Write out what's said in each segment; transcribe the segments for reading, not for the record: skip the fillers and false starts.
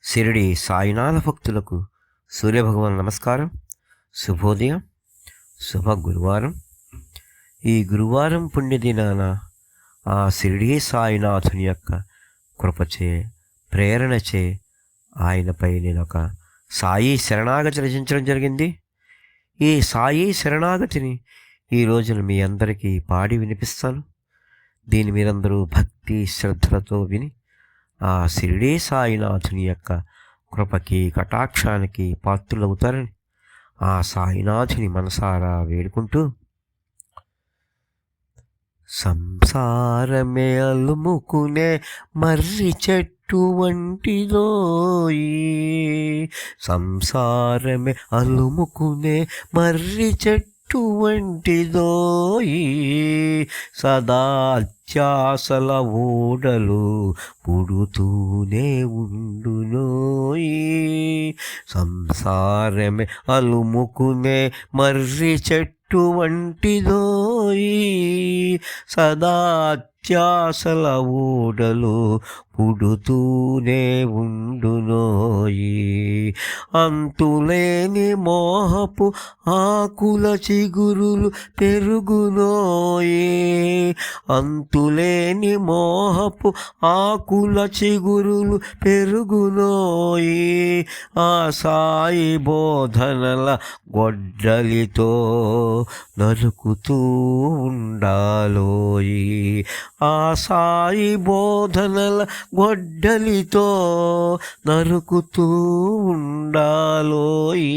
షిరిడి సాయినాథ భక్తులకు సూర్యభగవాన్ నమస్కారం. శుభోదయం, శుభ గురువారం. ఈ గురువారం పుణ్యదినాన ఆ షిరిడి సాయినాథుని యొక్క కృపచే, ప్రేరణచే ఆయనపై నేను ఒక సాయి శరణాగతి రచించడం జరిగింది. ఈ సాయి శరణాగతిని ఈ రోజున మీ అందరికీ పాడి వినిపిస్తాను. దీన్ని మీరందరూ భక్తి శ్రద్ధలతో విని ఆ షిరిడి సాయినాథుని యొక్క కృపకి, కటాక్షానికి పాత్రులవుతారని ఆ సాయినాథుని మనసారా వేడుకుంటూ, సంసారమే అలుముకునే మర్రి చెట్టు వంటిదోయి, సంసారమే అలుముకునే మర్రి చెట్టు వంటిదోయి, సదా అత్యాసల ఓడలు పుడుతూనే ఉండునోయి, సంసారమే అలుముకునే మర్రి చెట్టు వంటిదోయి, సదా అత్యాసల ఓడలు పుడుతూనే ఉండునోయి, అంతులేని మోహపు ఆకుల చిగురులు పెరుగునోయి, అంతులేని మోహపు ఆకుల చిగురులు పెరుగునోయి, ఆ సాయి బోధనల గొడ్డలితో నరుకుతూ ఉండాలోయి, ఆ సాయి బోధనల గొడ్డలితో నరుకుతూ ఉండాలోయి,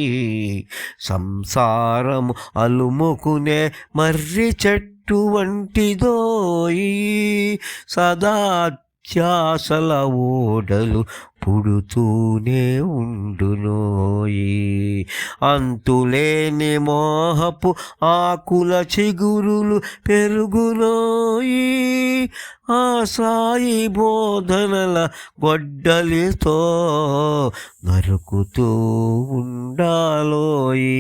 సంసారము అలుముకునే మర్రి చెట్టు వంటిదోయి, సదా అత్యాసల ఓడలు పుడుతూనే ఉండునోయి, అంతులేని మోహపు ఆకుల చిగురులు పెరుగునోయి, ఆ సాయి బోధనల గొడ్డలితో నరుకుతూ ఉండాలోయి,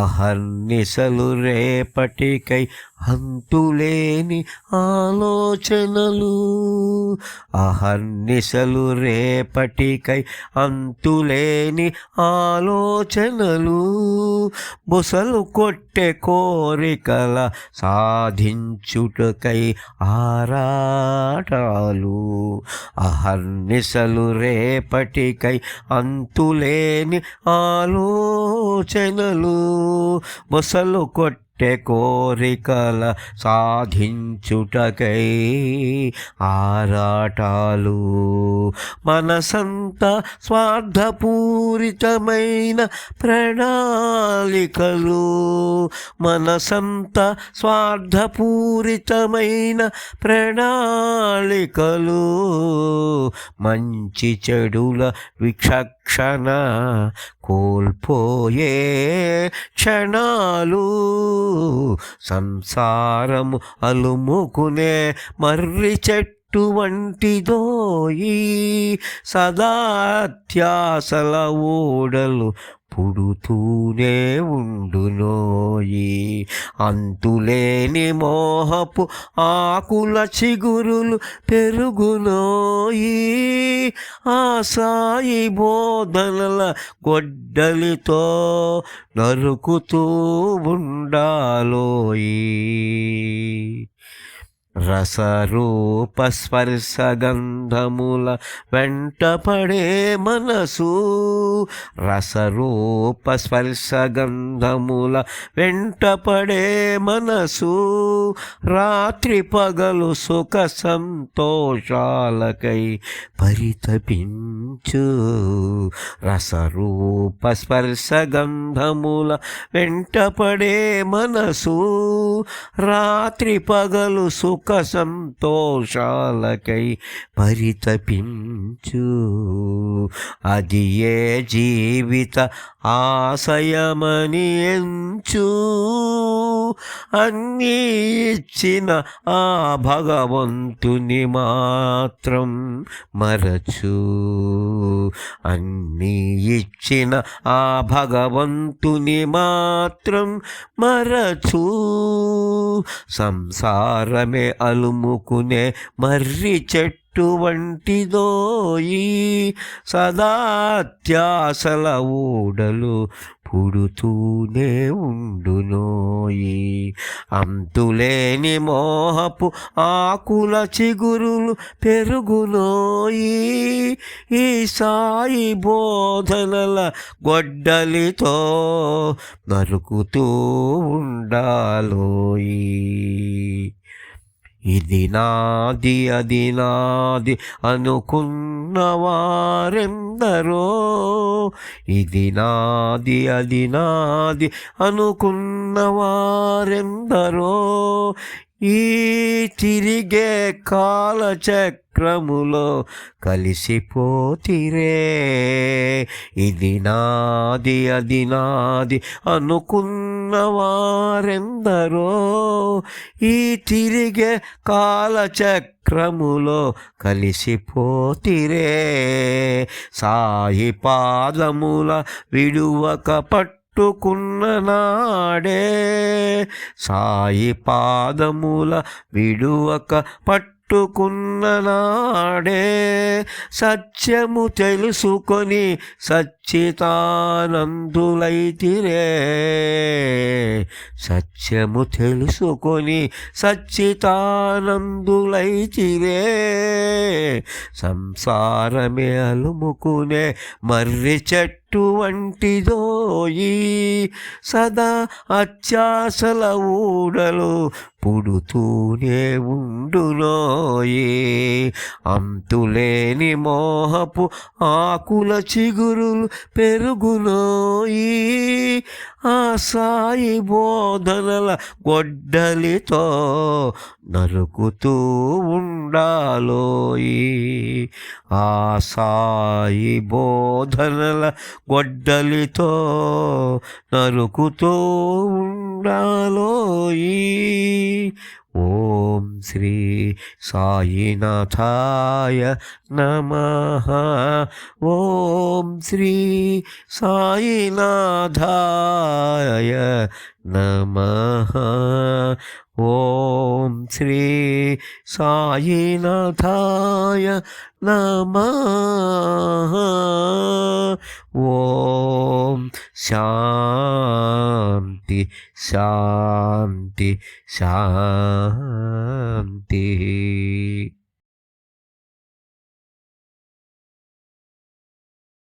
అహర్నిశలు రేపటికై అంతులేని ఆలోచనలు, అహర్నిశలు రేపటికై అంతులేని ఆలోచనలు, బుసలు కొట్టె కోరికల సాధించుటకై ఆరాటాలు, అహర్నిశలు రేపటికై అంతులేని ఆలోచనలు, బుసలు కొట్టె కోరికల సాధించుటకై ఆరాటాలు, మనసంతా స్వార్థపూరితమైన ప్రణాళికలు, మనసంతా స్వార్థపూరితమైన ప్రణాళికలు, మంచి చెడుల విచక్షణ కోల్పోయే క్షణాలు, సంసారము అలుముకునే మర్రి చెట్టు వంటిదోయి, సదా అత్యాసల ఓడలు పుడుతూనే ఉండునోయి, అంతులేని మోహపు ఆకుల చిగురులు పెరుగునోయి, ఆ సాయి బోధనల గొడ్డలితో నరుకుతూ ఉండాలోయి, రసరూప స్పర్శ గంధముల వెంటపడే మనసు, రసరూప స్పర్శ గంధముల వెంటపడే మనసు, రాత్రి పగలు సుఖ సంతోషాలకై పరితపించు, రసరూప స్పర్శ గంధముల వెంటపడే మనసు, రాత్రి పగలు సుఖ సంతోషాలకై పరితపించు, అది ఏ జీవిత ఆశయమని ఎంచు, అన్నీ ఇచ్చిన ఆ భగవంతుని మాత్రం మరచు, అన్నీ ఇచ్చిన ఆ భగవంతుని మాత్రం మరచు, సంసారమే అలుముకునే మర్రి చెట్టు వంటిదోయి, సదాత్యాసల ఊడలు పుడుతూనే ఉండునోయి. అంతులేని మోహపు ఆకుల చిగురులు పెరుగునోయి, ఈ సాయి బోధనల గొడ్డలితో నరుకుతూ ఉండాలోయి. ఇది నాది అది నాది అనుకున్న వారెందరో, ఇది నాది అది నాది అనుకున్న వారెందరో, ఈ తిరిగే కాలచక్రములో కలిసిపోతిరే. ఇది నాది అది నాది అనుకున్న వారెందరో, ఈ తిరిగే కాలచక్రములో కలిసిపోతిరే. సాయి పాదముల విడువక పట్టుకున్న నాడే, సాయి పాదముల విడువక పట్టుకున్న నాడే, సత్యము తెలుసుకొని సచ్చితానందులైతిరే. సత్యము తెలుసుకొని సచ్చితానందులైతిరే. సంసారమే అలుముకునే మర్రి చెట్టు వంటిదోయి, సదా అత్యాసల ఊడలు పుడుతూనే ఉండునోయి. అంతులేని మోహపు ఆకుల చిగురులు పెరుగునోయి, ఆ సాయి బోధనల గొడ్డలితో నరుకుతూ ఉండాలోయి. ఆ సాయి బోధనల గొడ్డలితో నరుకుతూ ఉండాలోయి. ఓం శ్రీ సాయినాథాయ నమః. ఓం శ్రీ సాయినాథాయ నమః. ఓం శ్రీ సాయినాథాయ నమః. ఓం శాంతి శాంతి శాంతి.